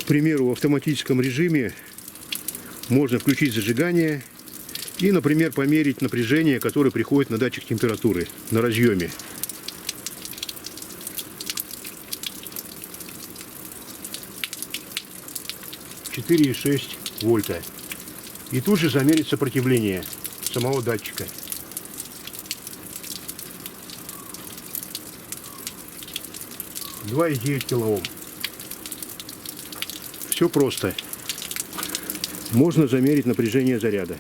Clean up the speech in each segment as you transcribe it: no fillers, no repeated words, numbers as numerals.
примеру, в автоматическом режиме можно включить зажигание и, например, померить напряжение, которое приходит на датчик температуры на разъеме. Четыре и 6 вольта. И тут же замерить сопротивление самого датчика. 2,9 килоом. Все просто. Можно замерить напряжение заряда.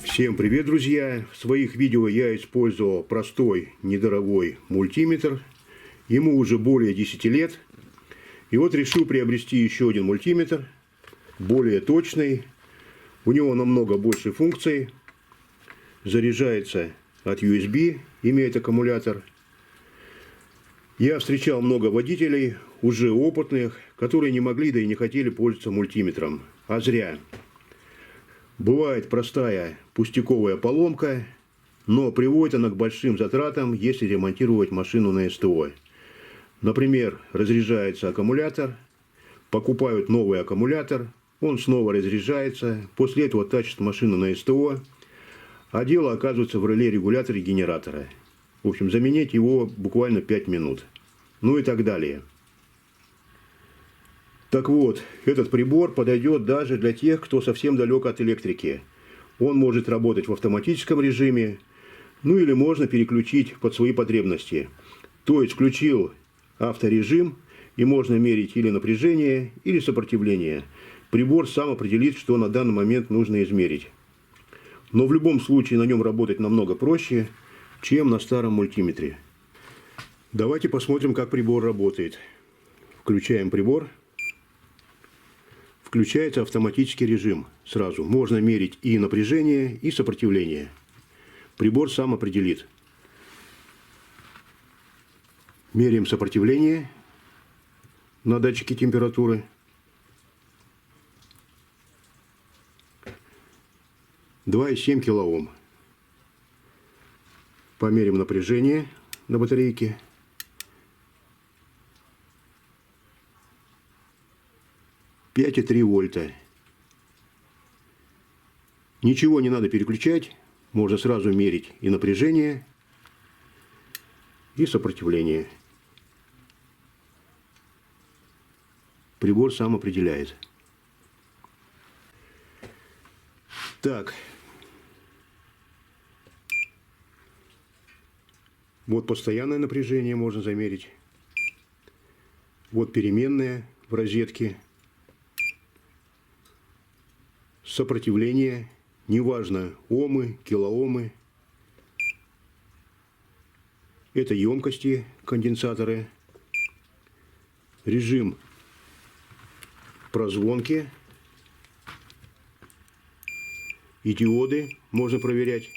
Всем привет, друзья! В своих видео я использовал простой, недорогой мультиметр. Ему уже более 10 лет. И вот решил приобрести еще один мультиметр, более точный. У него намного больше функций. Заряжается от USB, имеет аккумулятор. Я встречал много водителей, уже опытных, которые не могли, да и не хотели пользоваться мультиметром. А зря. Бывает простая пустяковая поломка, но приводит она к большим затратам, если ремонтировать машину на СТО. Например, разряжается аккумулятор, покупают новый аккумулятор, он снова разряжается, после этого тащат машину на СТО, а дело оказывается в реле-регуляторе генератора. В общем, заменить его буквально 5 минут. Ну и так далее. Так вот, этот прибор подойдет даже для тех, кто совсем далек от электрики. Он может работать в автоматическом режиме, ну или можно переключить под свои потребности. То есть включил авторежим, и можно мерить или напряжение, или сопротивление. Прибор сам определит, что на данный момент нужно измерить. Но в любом случае на нем работать намного проще, чем на старом мультиметре. Давайте посмотрим, как прибор работает. Включаем прибор. Включается автоматический режим сразу. Можно мерить и напряжение, и сопротивление. Прибор сам определит. Меряем сопротивление на датчике температуры. 2,7 килоом. Померим напряжение на батарейке. 5,3 вольта. Ничего не надо переключать. Можно сразу мерить и напряжение, и сопротивление. Прибор сам определяет. Так. Вот постоянное напряжение можно замерить. Вот переменное в розетке. Сопротивление, неважно, омы, килоомы. Это емкости конденсаторы. Режим прозвонки. И диоды можно проверять.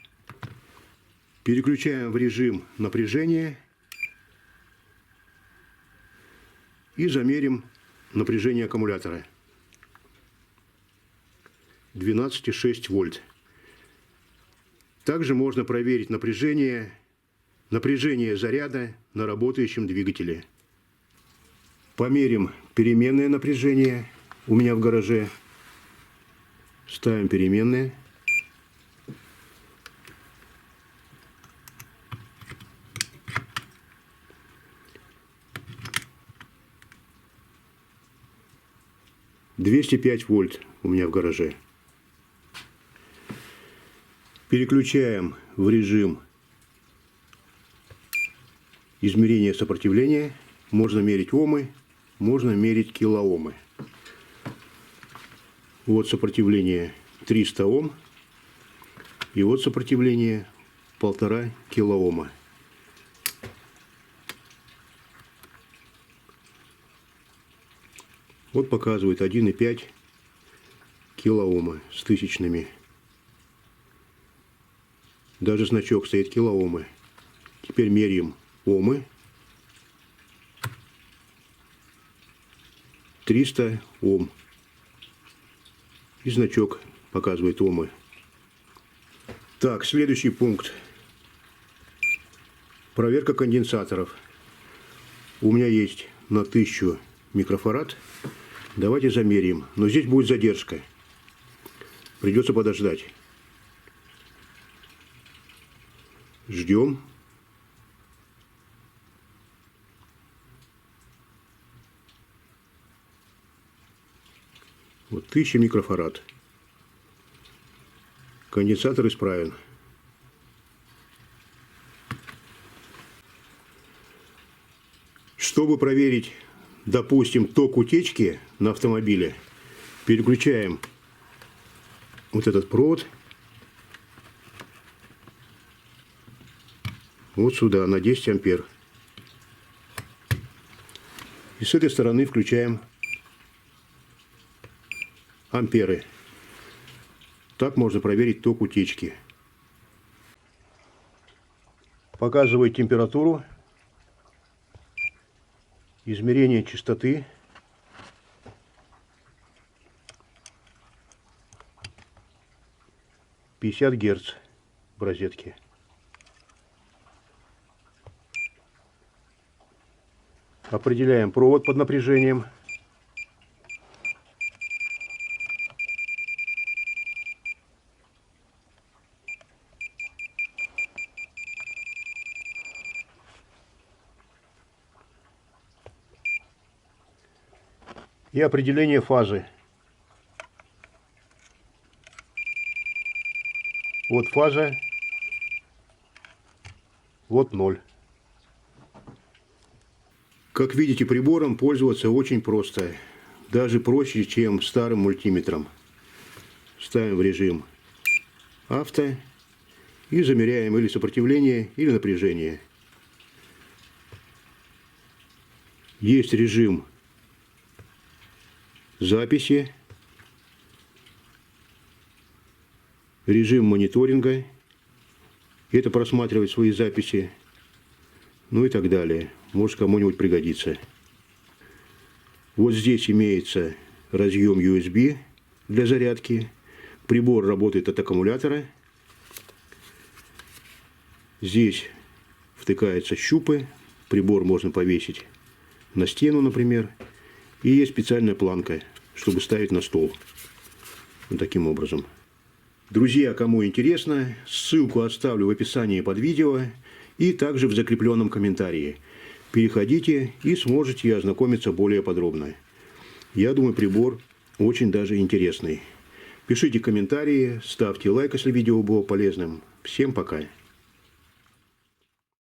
Переключаем в режим напряжения. И замерим напряжение аккумулятора. 12,6 вольт. Также можно проверить напряжение заряда на работающем двигателе. Померим переменное напряжение у меня в гараже. Ставим переменное. — 205 вольт у меня в гараже. Переключаем в режим измерения сопротивления. Можно мерить омы, можно мерить килоомы. Вот сопротивление 300 Ом. И вот сопротивление 1,5 килоома. Вот показывает 1,5 килоома с тысячными. Даже значок стоит килоомы. Теперь меряем омы. 300 Ом. И значок показывает омы. Так, следующий пункт. Проверка конденсаторов. У меня есть на 1000 микрофарад. Давайте замерим. Но здесь будет задержка. Придется подождать. Ждем. Вот 1000 микрофарад. Конденсатор исправен. Чтобы проверить, допустим, ток утечки на автомобиле, переключаем вот этот провод вот сюда на 10 ампер. И с этой стороны включаем амперы. Так можно проверить ток утечки. Показывает температуру, измерение частоты. — 50 Гц в розетке. Определяем провод под напряжением. И определение фазы. Вот фаза, вот 0. Как видите, прибором пользоваться очень просто. Даже проще, чем старым мультиметром. Ставим в режим авто и замеряем или сопротивление, или напряжение. Есть режим записи, режим мониторинга, это просматривать свои записи, ну и так далее. Может, кому-нибудь пригодится. Вот здесь имеется разъем USB для зарядки. Прибор работает от аккумулятора. Здесь втыкаются щупы. Прибор можно повесить на стену, например. И есть специальная планка, чтобы ставить на стол. Вот таким образом. Друзья, кому интересно, ссылку оставлю в описании под видео и также в закрепленном комментарии. Переходите и сможете ознакомиться более подробно. Я думаю, прибор очень даже интересный. Пишите комментарии, ставьте лайк, если видео было полезным. Всем пока!